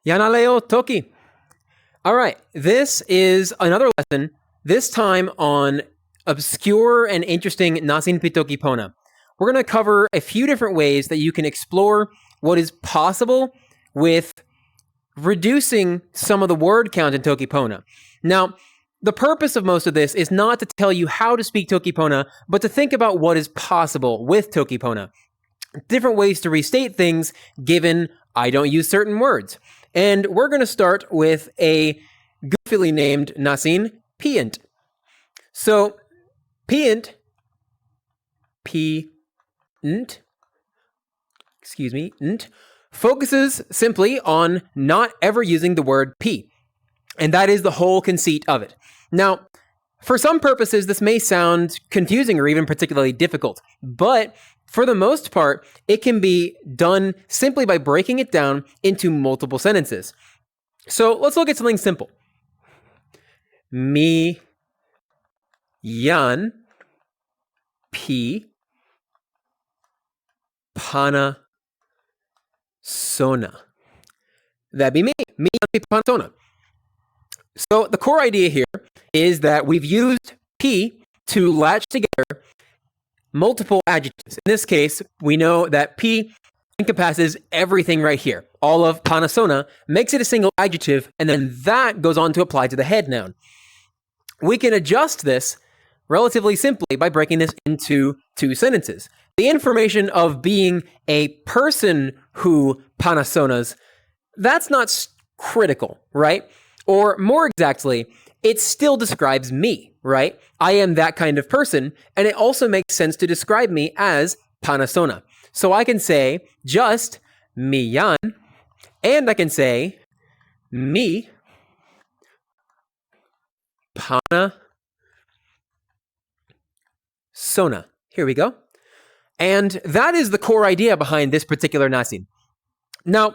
Yanaleo Toki. All right, this is another lesson, this time on obscure and interesting nasin pi Toki Pona. We're going to cover a few different ways that you can explore what is possible with reducing some of the word count in Toki Pona. Now, the purpose of most of this is not to tell you how to speak Toki Pona, but to think about what is possible with Toki Pona. Different ways to restate things given I don't use certain words. And we're going to start with a goofily named nasin, piant. So, piant, focuses simply on not ever using the word p. And that is the whole conceit of it. Now, for some purposes, this may sound confusing or even particularly difficult, but for the most part, it can be done simply by breaking it down into multiple sentences. So let's look at something simple. Mi yan pi pana sona. That'd be me. Mi yan pi pana sona. So the core idea here is that we've used P to latch together multiple adjectives. In this case, we know that P encompasses everything right here. All of panasona makes it a single adjective, and then that goes on to apply to the head noun. We can adjust this relatively simply by breaking this into two sentences. The information of being a person who panasonas, that's not critical, right? Or more exactly, it still describes me, right? I am that kind of person, and it also makes sense to describe me as panasona. So I can say just mi yan, and I can say mi pana sona. Here we go. And that is the core idea behind this particular nasin. Now,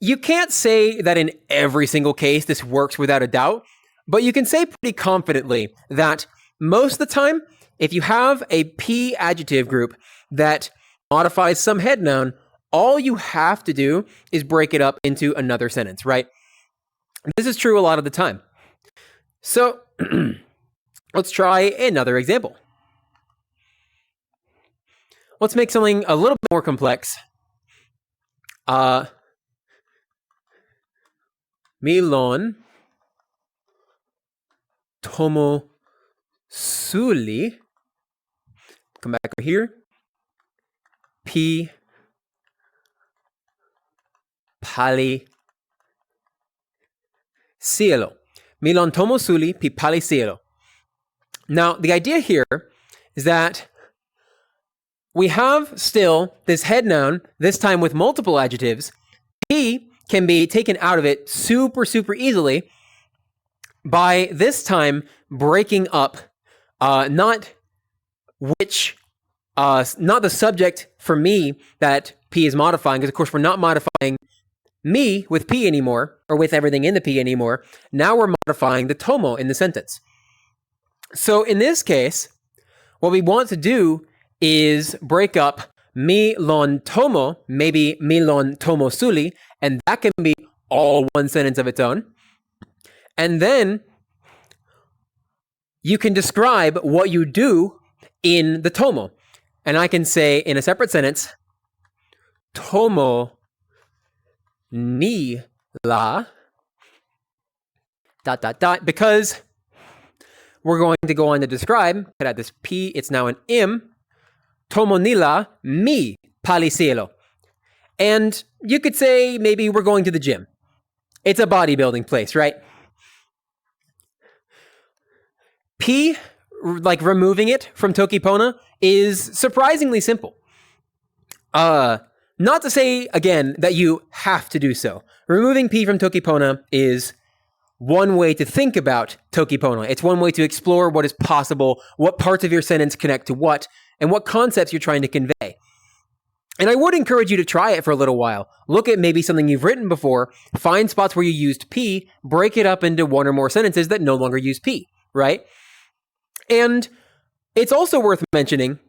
you can't say that in every single case this works without a doubt, but you can say pretty confidently that most of the time, if you have a P adjective group that modifies some head noun, all you have to do is break it up into another sentence, right? This is true a lot of the time. So let's try another example. Let's make something a little bit more complex. Milon tomo suli. Come back over here. Pi pali cielo. Milon tomo suli pi pali cielo. Now, the idea here is that we have still this head noun, this time with multiple adjectives. P can be taken out of it super easily by this time breaking up not the subject for me that P is modifying, because of course we're not modifying me with P anymore, or with everything in the P anymore. Now we're modifying the tomo in the sentence. So in this case, what we want to do is break up mi lon tomo, maybe mi lon tomo suli, and that can be all one sentence of its own. And then you can describe what you do in the tomo. And I can say in a separate sentence, tomo ni la ... because we're going to go on to describe, cut out this P, it's now an im, tomo ni la mi pali cielo. And you could say maybe we're going to the gym. It's a bodybuilding place, right? P, like removing it from Toki Pona, is surprisingly simple. Not to say, again, that you have to do so. Removing P from Toki Pona is one way to think about Toki Pona. It's one way to explore what is possible, what parts of your sentence connect to what, and what concepts you're trying to convey. And I would encourage you to try it for a little while. Look at maybe something you've written before, find spots where you used P, break it up into one or more sentences that no longer use P, right? And it's also worth mentioning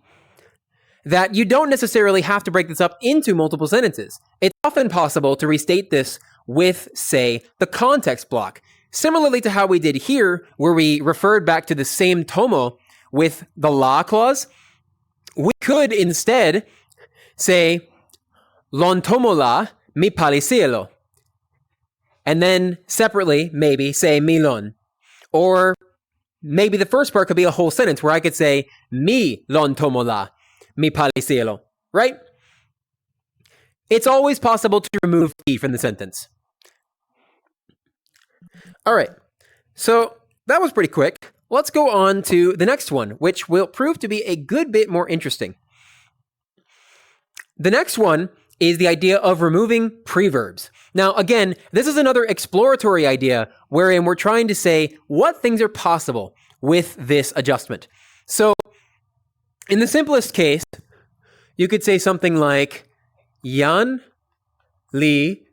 that you don't necessarily have to break this up into multiple sentences. It's often possible to restate this with, say, the context block. Similarly to how we did here, where we referred back to the same tomo with the la clause, we could instead say, lon tomo la mi palicielo. And then separately, maybe say milon. Or maybe the first part could be a whole sentence where I could say, mi lon tomo la mi palicielo, right? It's always possible to remove P from the sentence. All right, so that was pretty quick. Let's go on to the next one, which will prove to be a good bit more interesting. The next one is the idea of removing preverbs. Now, again, this is another exploratory idea wherein we're trying to say what things are possible with this adjustment. So, in the simplest case, you could say something like yan, li,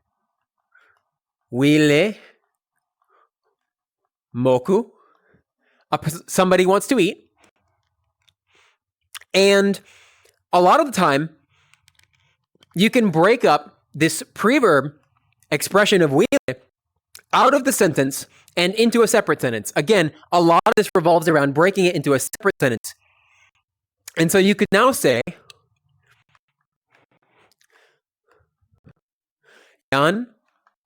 wile, moku. Somebody wants to eat. And a lot of the time, you can break up this preverb expression of wile out of the sentence and into a separate sentence. Again, a lot of this revolves around breaking it into a separate sentence. And so you could now say, yan,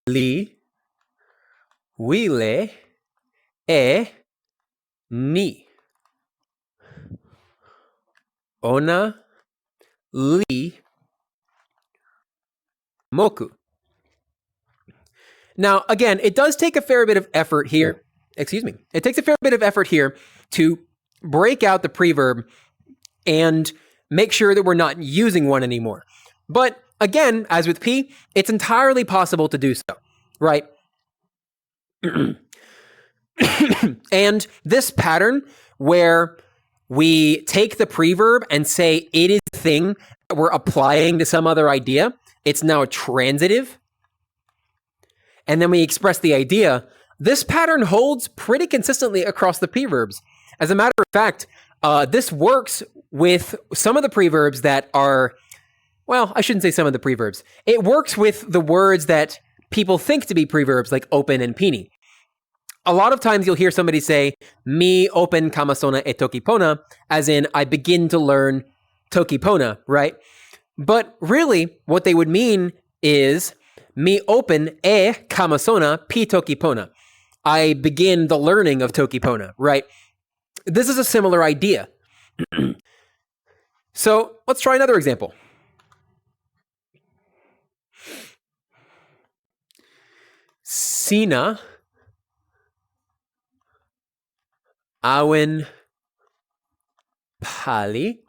li, wile, e, ni. Ona, li, moku. Now, again, it does take a fair bit of effort here. It takes a fair bit of effort here to break out the preverb and make sure that we're not using one anymore. But again, as with P, it's entirely possible to do so, right? And this pattern where we take the preverb and say it is the thing that we're applying to some other idea, it's now a transitive, and then we express the idea, this pattern holds pretty consistently across the preverbs. As a matter of fact, this works with some of the preverbs that are, well, I shouldn't say some of the preverbs. It works with the words that people think to be preverbs, like open and pini. A lot of times you'll hear somebody say, mi open kamasona e Toki Pona, as in, I begin to learn Toki Pona, right? But really, what they would mean is, mi open e kamasona pi Toki Pona. I begin the learning of Toki Pona, right? This is a similar idea. So let's try another example. Sina awen pali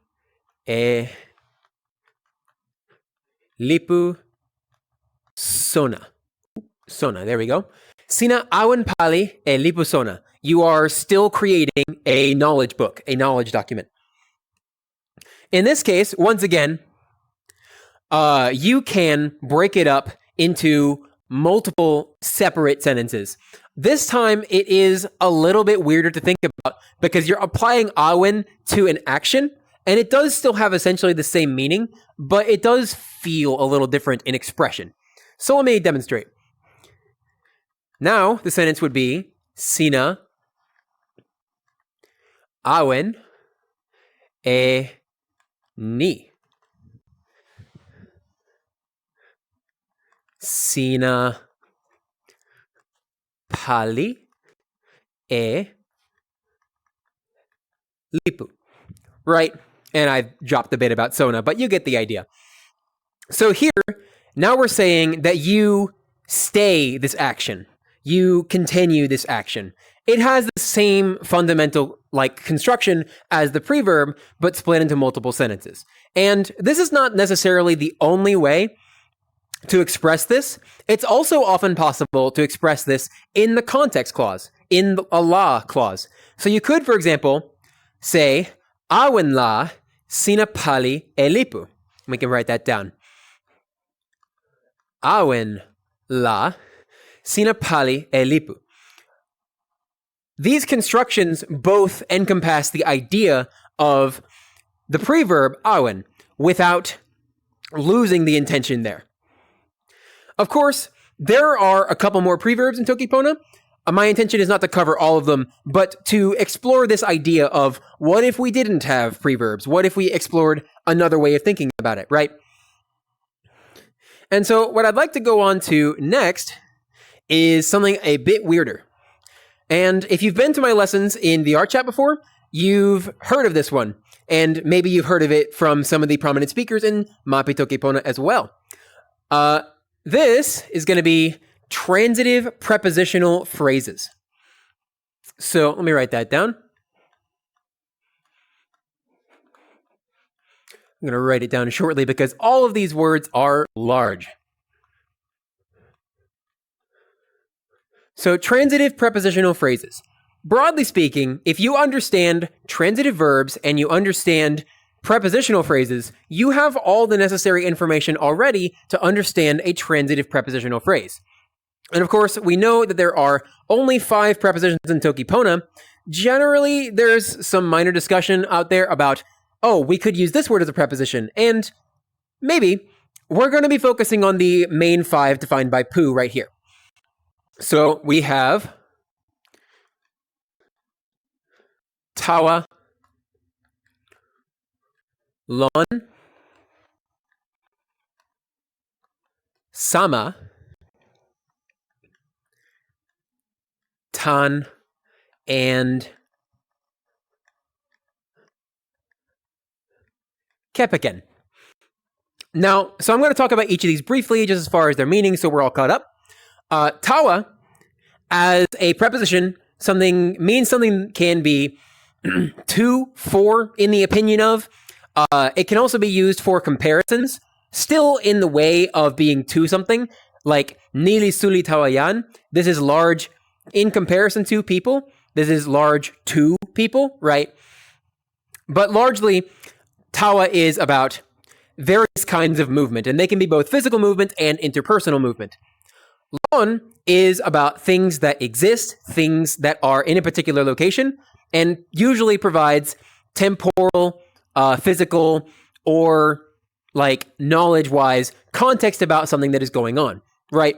e lipu sona. Sona, there we go. Sina awen pali e lipu sona. You are still creating a knowledge book, a knowledge document. In this case, once again, you can break it up into multiple separate sentences. This time, it is a little bit weirder to think about because you're applying awen to an action, and it does still have essentially the same meaning, but it does feel a little different in expression. So let me demonstrate. Now, the sentence would be, Sina awen e ni. Sina pali e lipu. Right? And I've dropped a bit about sona, but you get the idea. So here, now we're saying that you stay this action. You continue this action. It has the same fundamental construction as the preverb, but split into multiple sentences. And this is not necessarily the only way to express this. It's also often possible to express this in the context clause, in a la clause. So you could, for example, say, awen la sina pali e lipu. We can write that down. Awen la sina pali e lipu. These constructions both encompass the idea of the preverb awen, without losing the intention there. Of course, there are a couple more preverbs in Toki Pona. My intention is not to cover all of them, but to explore this idea of what if we didn't have preverbs? What if we explored another way of thinking about it, right? And so what I'd like to go on to next is something a bit weirder. And if you've been to my lessons in the art chat before, you've heard of this one. And maybe you've heard of it from some of the prominent speakers in Mapi Toki Pona as well. This is going to be transitive prepositional phrases. So let me write that down. I'm going to write it down shortly because all of these words are large. So transitive prepositional phrases. Broadly speaking, if you understand transitive verbs and you understand prepositional phrases, you have all the necessary information already to understand a transitive prepositional phrase. And of course, we know that there are only 5 prepositions in Toki Pona. Generally, there's some minor discussion out there about, oh, we could use this word as a preposition, and maybe we're going to be focusing on the main 5 defined by Poo right here. So we have Tawa, Lon, Sama, Tan, and Caprican. Now, so I'm going to talk about each of these briefly, just as far as their meaning, so we're all caught up. Tawa, as a preposition, means something can be to, for, in the opinion of. It can also be used for comparisons, still in the way of being to something, like Nili Suli Tawayan. This is large in comparison to people. This is large to people, right? But largely, Tawa is about various kinds of movement, and they can be both physical movement and interpersonal movement. Lon is about things that exist, things that are in a particular location, and usually provides temporal, physical, or like knowledge-wise context about something that is going on, right?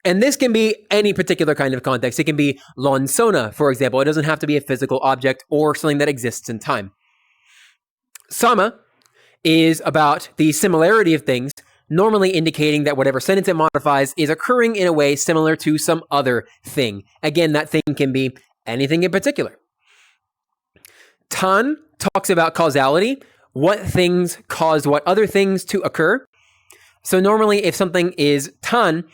And this can be any particular kind of context. It can be lon sona, for example. It doesn't have to be a physical object or something that exists in time. Sama is about the similarity of things, normally indicating that whatever sentence it modifies is occurring in a way similar to some other thing. Again, that thing can be anything in particular. Tan talks about causality, what things cause what other things to occur. So normally if something is tan,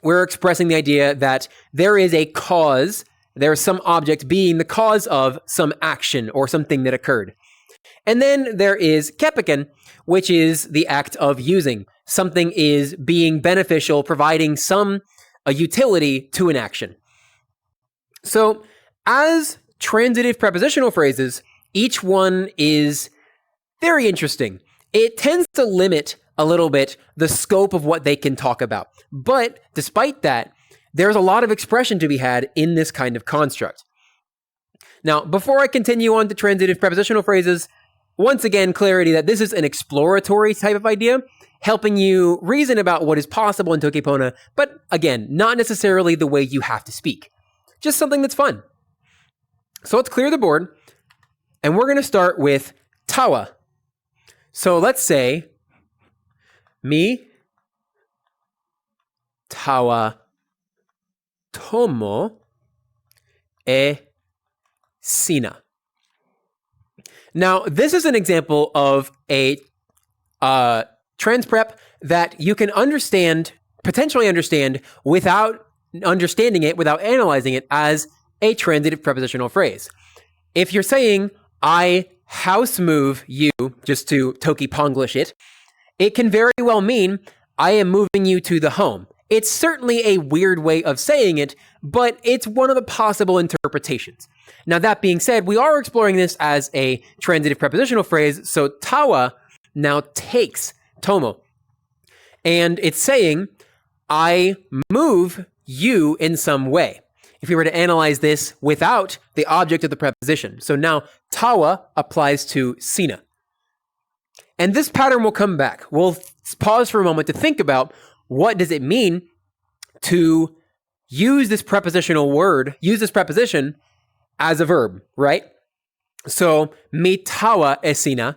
we're expressing the idea that there is a cause, there's some object being the cause of some action or something that occurred. And then there is Caprican, which is the act of using. Something is being beneficial, providing some utility to an action. So as transitive prepositional phrases, each one is very interesting. It tends to limit a little bit the scope of what they can talk about. But despite that, there's a lot of expression to be had in this kind of construct. Now, before I continue on to transitive prepositional phrases, once again, clarity that this is an exploratory type of idea, helping you reason about what is possible in Toki Pona, but again, not necessarily the way you have to speak. Just something that's fun. So let's clear the board, and we're going to start with Tawa. So let's say, mi tawa tomo e sina. Now, this is an example of a transprep that you can potentially understand without understanding it, without analyzing it as a transitive prepositional phrase. If you're saying, I house move you, just to Toki Ponglish it, it can very well mean, I am moving you to the home. It's certainly a weird way of saying it, but it's one of the possible interpretations. Now, that being said, we are exploring this as a transitive prepositional phrase, so Tawa now takes tomo. And it's saying, I move you in some way. If we were to analyze this without the object of the preposition. So now Tawa applies to sina. And this pattern will come back. We'll pause for a moment to think about what does it mean to use this prepositional word, use this preposition as a verb, right? So, me tawa esina,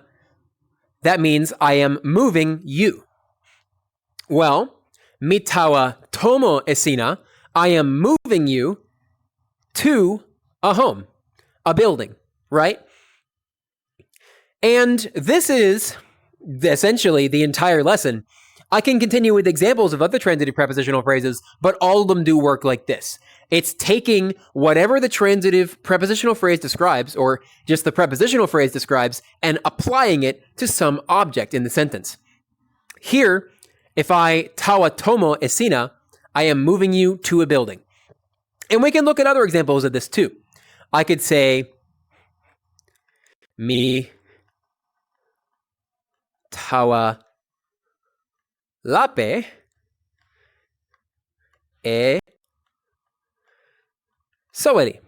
that means I am moving you. Well, me tawa tomo esina, I am moving you to a home, a building, right? And this is essentially the entire lesson. I can continue with examples of other transitive prepositional phrases, but all of them do work like this. It's taking whatever the transitive prepositional phrase describes, or just the prepositional phrase describes, and applying it to some object in the sentence. Here, if I tawa tomo esina, I am moving you to a building. And we can look at other examples of this too. I could say, mi tawa lape e soweli.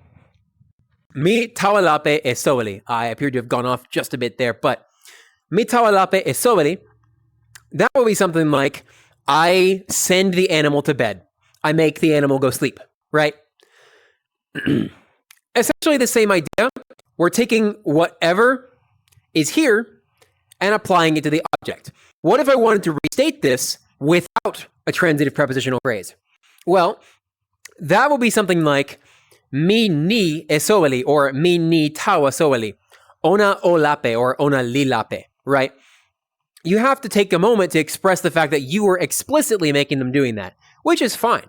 Mi tawa lape e soweli. I appear to have gone off just a bit there, but mi tawa lape e soweli, that will be something like, I send the animal to bed. I make the animal go sleep, right? Essentially the same idea. We're taking whatever is here and applying it to the object. What if I wanted to restate this without a transitive prepositional phrase? Well, that will be something like, mi ni e soweli, or mi ni tawa soweli. Ona o lape, or ona li lape, right? You have to take a moment to express the fact that you were explicitly making them doing that, which is fine.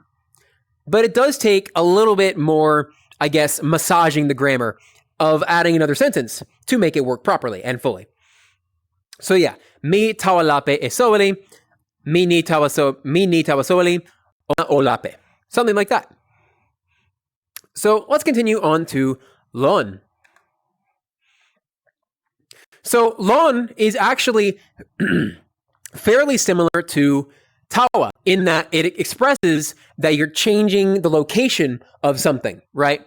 But it does take a little bit more, I guess, massaging the grammar of adding another sentence to make it work properly and fully. So yeah, mi tawa lape e soweli, mi ni tawa soweli, ona o lape. Something like that. So let's continue on to lon. So lon is actually fairly similar to tawa in that it expresses that you're changing the location of something, right?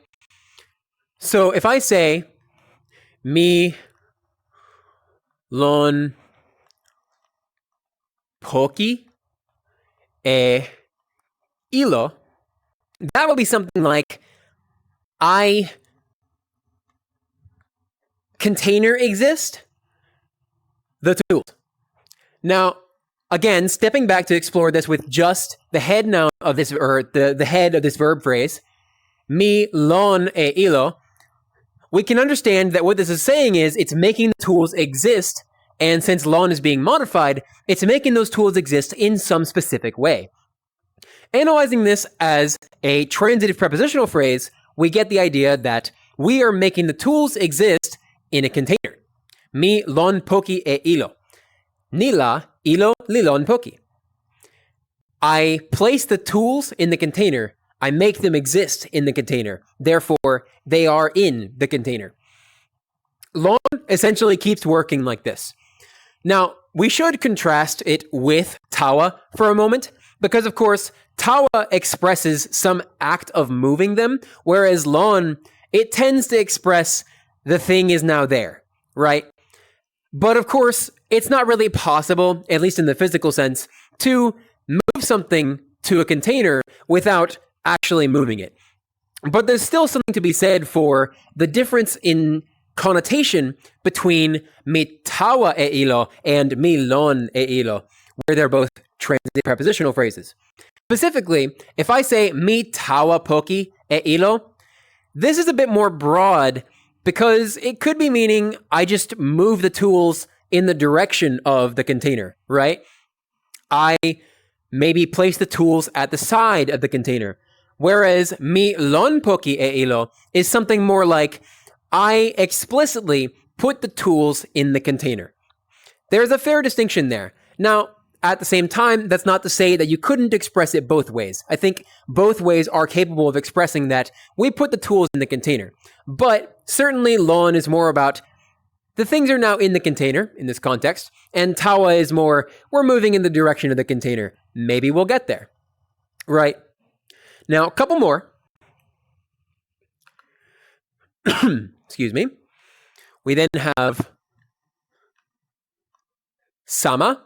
So if I say, mi lon poki e ilo, that will be something like, I container exist, the tools. Now, again, stepping back to explore this with just the head noun of this, or the head of this verb phrase, mi lon e ilo, we can understand that what this is saying is it's making the tools exist, and since lon is being modified, it's making those tools exist in some specific way. Analyzing this as a transitive prepositional phrase, we get the idea that we are making the tools exist in a container. Mi lon poki e ilo. Nila ilo lilon poki. I place the tools in the container. I make them exist in the container. Therefore, they are in the container. Lon essentially keeps working like this. Now, we should contrast it with tawa for a moment, because of course, tawa expresses some act of moving them, whereas lon, it tends to express the thing is now there, right? But of course, it's not really possible, at least in the physical sense, to move something to a container without actually moving it. But there's still something to be said for the difference in connotation between mi tawa e ilo and mi lon e ilo, where they're both transitive prepositional phrases. Specifically, if I say mi tawa poki e ilo, this is a bit more broad because it could be meaning I just move the tools in the direction of the container, right? I maybe place the tools at the side of the container. Whereas mi lon poki e ilo is something more like I explicitly put the tools in the container. There's a fair distinction there. Now, at the same time, that's not to say that you couldn't express it both ways. I think both ways are capable of expressing that we put the tools in the container. But certainly lon is more about the things are now in the container in this context, and tawa is more we're moving in the direction of the container. Maybe we'll get there. Right? Now, a couple more. Excuse me. We then have sama.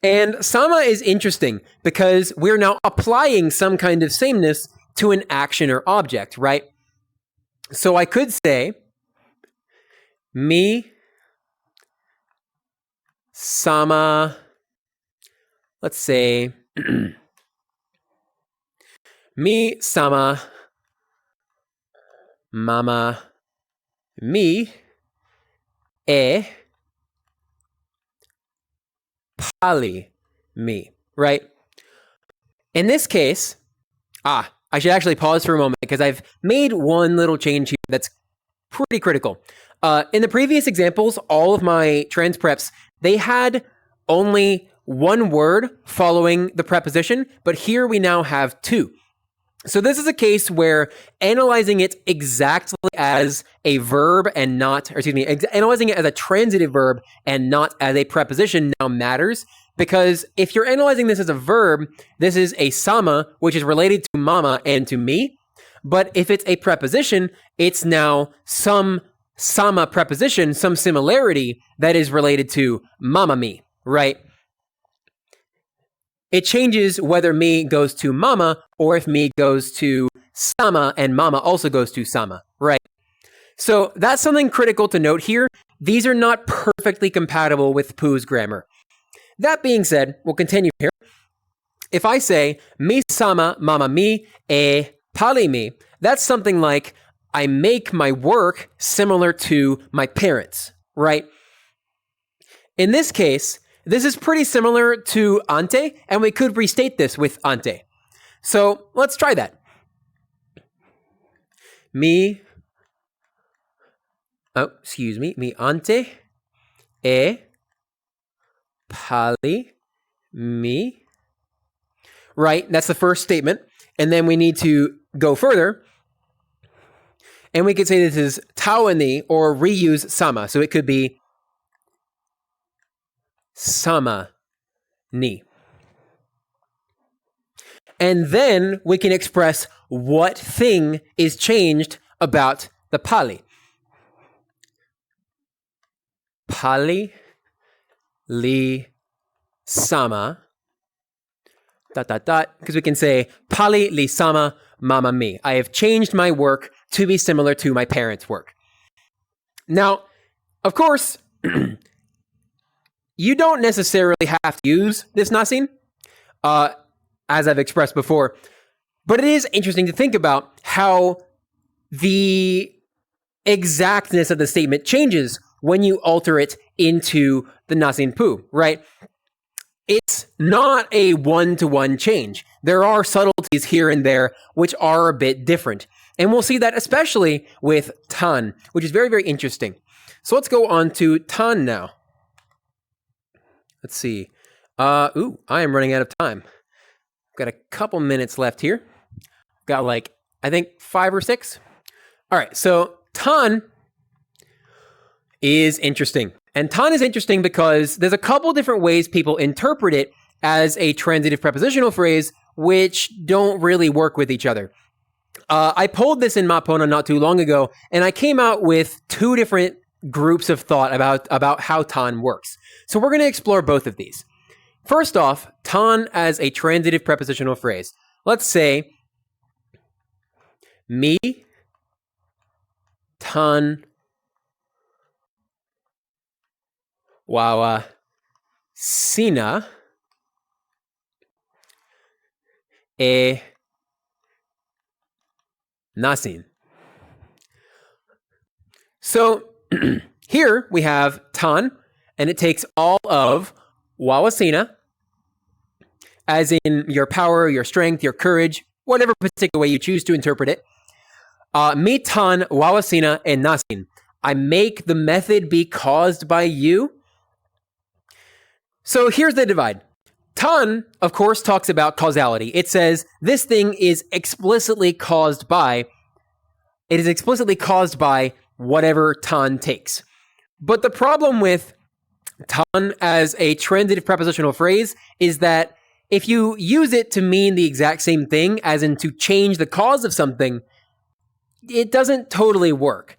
And sama is interesting because we're now applying some kind of sameness to an action or object, right? So I could say, mi sama, let's say, mi sama mama mi e pali mi, right? In this case, I should actually pause for a moment because I've made one little change here that's pretty critical. In the previous examples, all of my transpreps, they had only one word following the preposition, but here we now have two. So this is a case where analyzing it exactly as a verb and not, or excuse me, analyzing it as a transitive verb and not as a preposition now matters, because if you're analyzing this as a verb, this is a sama, which is related to mama and to me. But if it's a preposition, it's now some sama preposition, some similarity that is related to mama me, right? It changes whether me goes to mama or if me goes to sama and mama also goes to sama, right? So that's something critical to note here. These are not perfectly compatible with Poo's grammar. That being said, we'll continue here. If I say, mi sama mama mi e pali mi, that's something like, I make my work similar to my parents, right? In this case, this is pretty similar to ante, and we could restate this with ante. So let's try that. Mi ante e pali mi. Right, that's the first statement. And then we need to go further. And we could say this is Tawa ni, or reuse sama. So it could be sama ni. And then we can express what thing is changed about the pali. Pali li sama because we can say pali li sama mama mi. I have changed my work to be similar to my parents' work. Now, of course, you don't necessarily have to use this nasin, as I've expressed before, but it is interesting to think about how the exactness of the statement changes when you alter it into the nasin pu, right? It's not a one-to-one change. There are subtleties here and there which are a bit different. And we'll see that especially with tan, which is very, very interesting. So let's go on to tan now. Let's see. I am running out of time. I've got a couple minutes left here. Got like, I think 5 or 6. All right, so tan is interesting. And tan is interesting because there's a couple different ways people interpret it as a transitive prepositional phrase, which don't really work with each other. I polled this in Mapona not too long ago, and I came out with 2 different groups of thought about how tan works. So we're going to explore both of these. First off, tan as a transitive prepositional phrase. Let's say, mi tan wawa sina e nasin. So here we have tan, and it takes all of wawasina, as in your power, your strength, your courage, whatever particular way you choose to interpret it. Mi tan wawasina e nasin. I make the method be caused by you. So here's the divide. Tan, of course, talks about causality. It says this thing is explicitly caused by, whatever tan takes. But the problem with tan as a transitive prepositional phrase is that if you use it to mean the exact same thing, as in to change the cause of something, it doesn't totally work.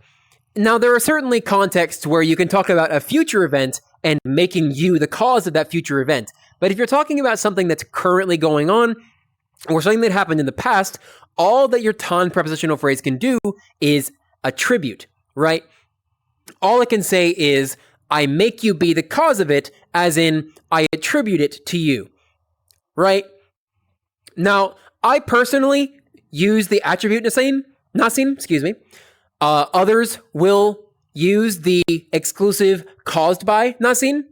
Now, there are certainly contexts where you can talk about a future event and making you the cause of that future event. But if you're talking about something that's currently going on or something that happened in the past, all that your tan prepositional phrase can do is attribute, right? All it can say is, I make you be the cause of it, as in, I attribute it to you, right? Now, I personally use the attribute nasin, others will use the exclusive caused by nasin,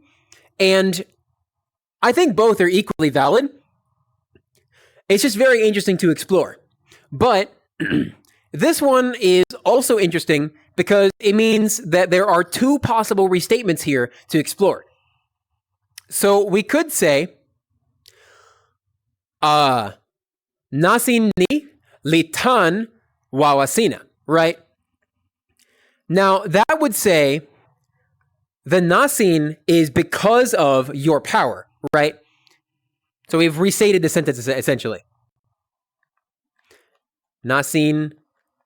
and I think both are equally valid. It's just very interesting to explore. But this one is also interesting because it means that there are two possible restatements here to explore. So we could say, nasin ni litan wawasina, right? Now, that would say the nasin is because of your power, right? So we've restated the sentence essentially. Nasin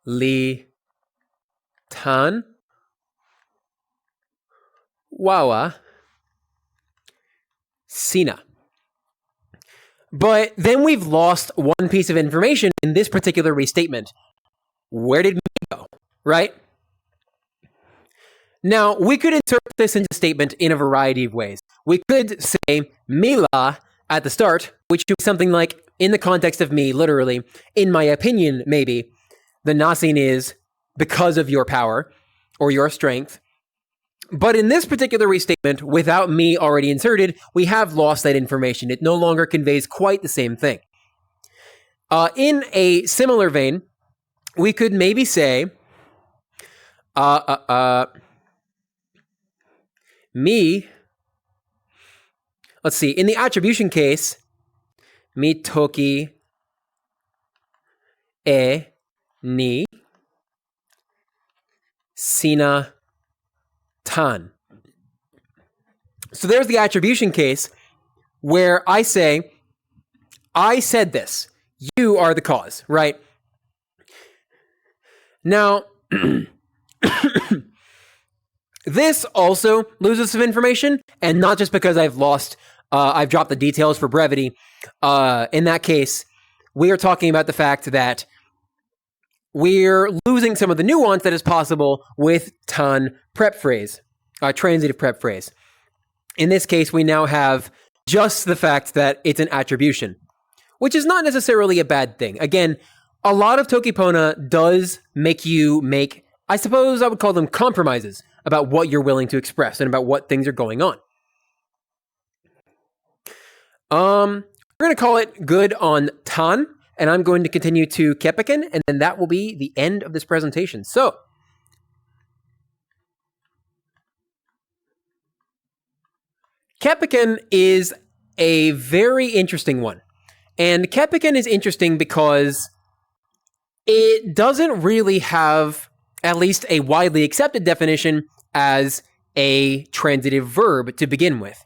li tan wawa sina. But then we've lost one piece of information in this particular restatement. Where did me go, right? Now, we could interpret this into statement in a variety of ways. We could say mila at the start, which is something like, in the context of me, literally, in my opinion, maybe, the nasin is because of your power or your strength. But in this particular restatement, without me already inserted, we have lost that information. It no longer conveys quite the same thing. In a similar vein, we could maybe say, me, let's see, in the attribution case, mi toki ni sina tan. So there's the attribution case where I say, I said this, you are the cause, right? Now, this also loses some information, and not just because I've dropped the details for brevity. In that case, we are talking about the fact that we're losing some of the nuance that is possible with tan prep phrase, transitive prep phrase. In this case, we now have just the fact that it's an attribution, which is not necessarily a bad thing. Again, a lot of Toki Pona does make you make, I suppose I would call them compromises about what you're willing to express and about what things are going on. We're going to call it good on tan, and I'm going to continue to Caprican, and then that will be the end of this presentation. So, Caprican is a very interesting one. And Caprican is interesting because it doesn't really have at least a widely accepted definition as a transitive verb to begin with.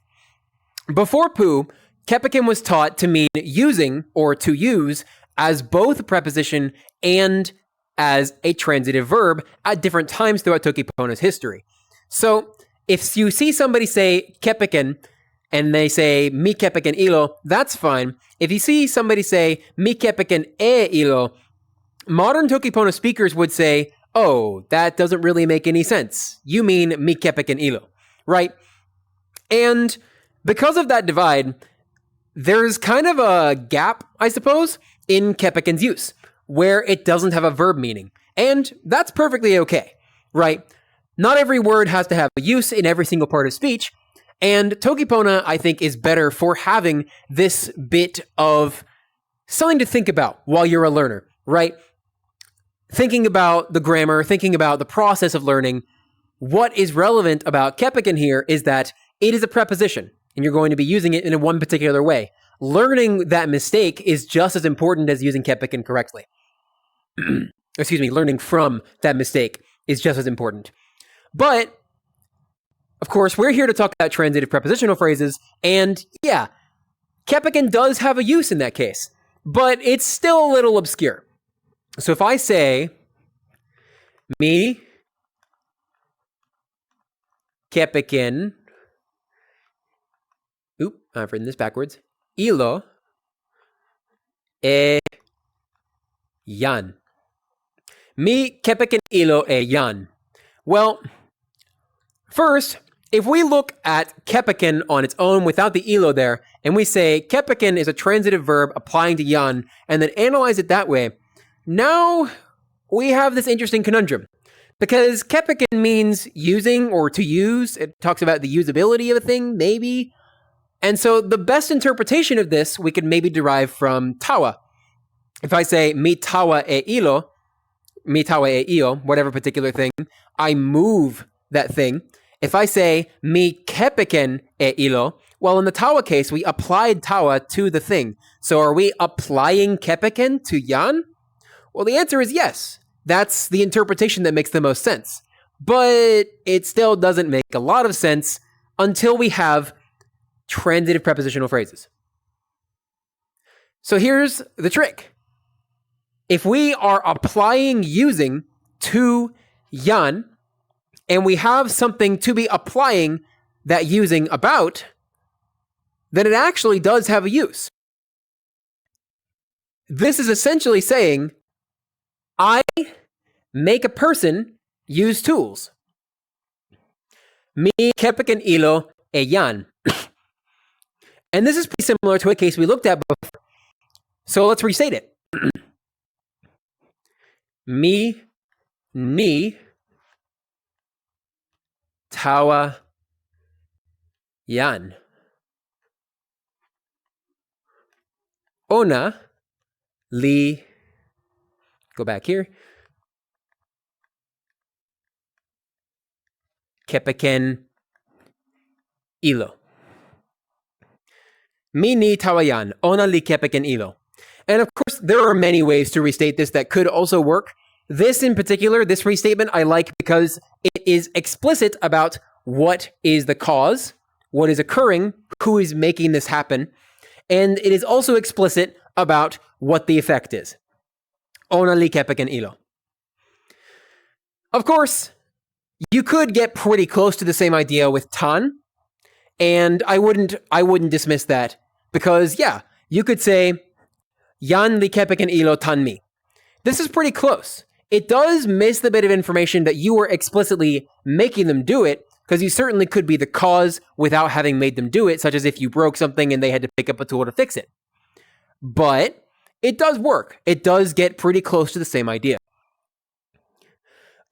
Before Pu, Caprican was taught to mean using or to use as both a preposition and as a transitive verb at different times throughout Toki Pona's history. So if you see somebody say Caprican and they say mi Caprican ilo, that's fine. If you see somebody say mi Caprican e ilo, modern Toki Pona speakers would say, oh, that doesn't really make any sense. You mean mi Caprican ilo, right? And because of that divide, there's kind of a gap, I suppose, in Caprican's use, where it doesn't have a verb meaning. And that's perfectly okay, right? Not every word has to have a use in every single part of speech, and Toki Pona, I think, is better for having this bit of something to think about while you're a learner, right? Thinking about the grammar, thinking about the process of learning. What is relevant about Caprican here is that it is a preposition, and you're going to be using it in a one particular way. Learning that mistake is just as important as using Caprican correctly. Excuse me, learning from that mistake is just as important. But, of course, we're here to talk about transitive prepositional phrases, and yeah, Caprican does have a use in that case, but it's still a little obscure. So if I say, mi Caprican I've written this backwards. Ilo e yan. Mi Caprican ilo e yan. Well, first, if we look at Caprican on its own without the ilo there, and we say Caprican is a transitive verb applying to yan, and then analyze it that way, now we have this interesting conundrum. Because Caprican means using or to use. It talks about the usability of a thing, maybe. And so the best interpretation of this we could maybe derive from Tawa. If I say mi tawa e ilo, mi tawa e io, whatever particular thing, I move that thing. If I say mi Caprican e ilo, well, in the Tawa case, we applied Tawa to the thing. So are we applying Caprican to yan? Well, the answer is yes. That's the interpretation that makes the most sense. But it still doesn't make a lot of sense until we have transitive prepositional phrases. So here's the trick. If we are applying using to yan, and we have something to be applying that using about, then it actually does have a use. This is essentially saying, I make a person use tools. Mi Caprican ilo e yan. And this is pretty similar to a case we looked at before. So let's restate it. Mi ni tawa yan. Ona li, go back here, Caprican ilo. Mi ni tawa yan. Ona li Caprican ilo. And of course, there are many ways to restate this that could also work. This in particular, this restatement, I like because it is explicit about what is the cause, what is occurring, who is making this happen, and it is also explicit about what the effect is. Ona li Caprican ilo. Of course, you could get pretty close to the same idea with tan, and I wouldn't dismiss that because, yeah, you could say yan li Caprican ilo tan mi. This is pretty close. It does miss the bit of information that you were explicitly making them do it, because you certainly could be the cause without having made them do it, such as if you broke something and they had to pick up a tool to fix it. But it does work. It does get pretty close to the same idea.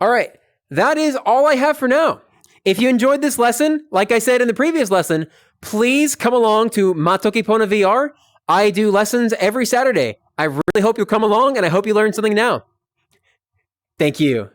All right, that is all I have for now. If you enjoyed this lesson, like I said in the previous lesson, please come along to Toki Pona VR. I do lessons every Saturday. I really hope you'll come along, and I hope you learned something now. Thank you.